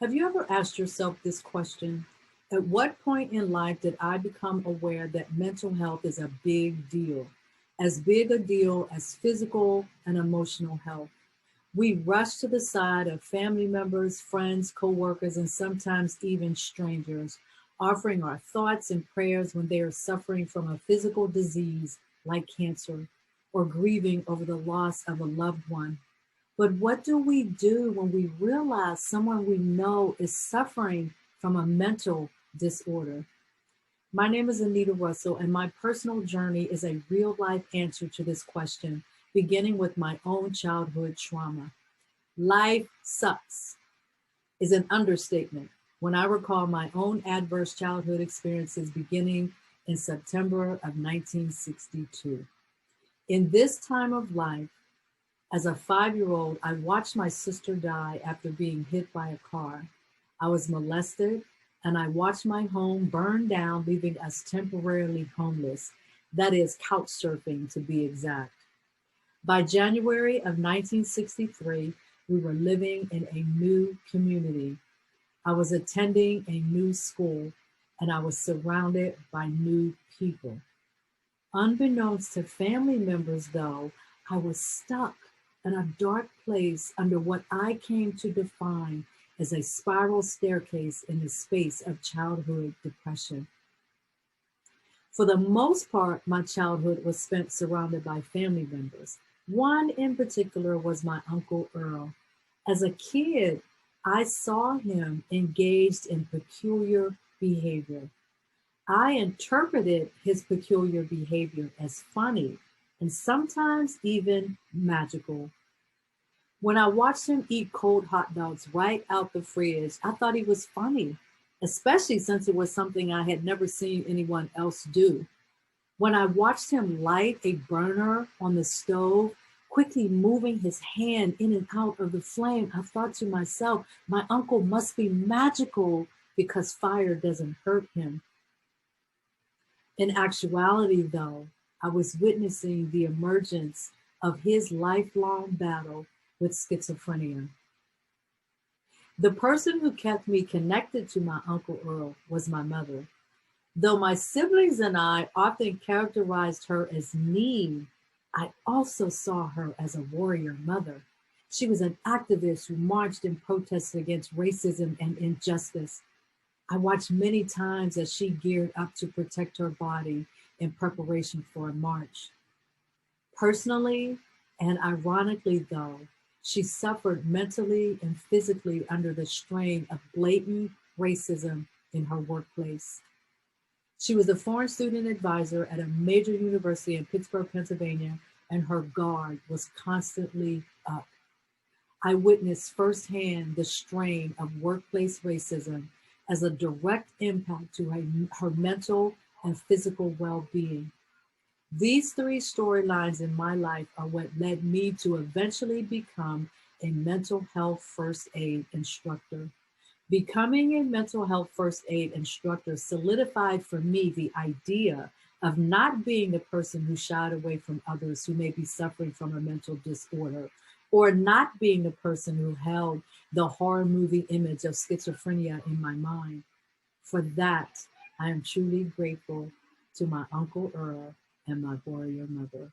Have you ever asked yourself this question? At what point in life did I become aware that mental health is a big deal? As big a deal as physical and emotional health. We rush to the side of family members, friends, coworkers, and sometimes even strangers, offering our thoughts and prayers when they are suffering from a physical disease like cancer or grieving over the loss of a loved one. But what do we do when we realize someone we know is suffering from a mental disorder? My name is Anita Russell, and my personal journey is a real life answer to this question, beginning with my own childhood trauma. Life sucks is an understatement when I recall my own adverse childhood experiences beginning in September of 1962. In this time of life, as a 5-year-old, I watched my sister die after being hit by a car. I was molested, and I watched my home burn down, leaving us temporarily homeless. That is couch surfing to be exact. By January of 1963, we were living in a new community. I was attending a new school, and I was surrounded by new people. Unbeknownst to family members, though, I was stuck in a dark place under what I came to define as a spiral staircase in the space of childhood depression. For the most part, my childhood was spent surrounded by family members. One in particular was my Uncle Earl. As a kid, I saw him engaged in peculiar behavior. I interpreted his peculiar behavior as funny and sometimes even magical. When I watched him eat cold hot dogs right out the fridge, I thought he was funny, especially since it was something I had never seen anyone else do. When I watched him light a burner on the stove, quickly moving his hand in and out of the flame, I thought to myself, my uncle must be magical because fire doesn't hurt him. In actuality, though, I was witnessing the emergence of his lifelong battle with schizophrenia. The person who kept me connected to my Uncle Earl was my mother. Though my siblings and I often characterized her as mean, I also saw her as a warrior mother. She was an activist who marched and protested against racism and injustice. I watched many times as she geared up to protect her body in preparation for a march. Personally, and ironically though, she suffered mentally and physically under the strain of blatant racism in her workplace. She was a foreign student advisor at a major university in Pittsburgh, Pennsylvania, and her guard was constantly up. I witnessed firsthand the strain of workplace racism as a direct impact to her mental and physical well-being. These three storylines in my life are what led me to eventually become a mental health first aid instructor. Becoming a mental health first aid instructor solidified for me the idea of not being the person who shied away from others who may be suffering from a mental disorder, or not being the person who held the horror movie image of schizophrenia in my mind. For that, I am truly grateful to my Uncle Earl and my warrior mother.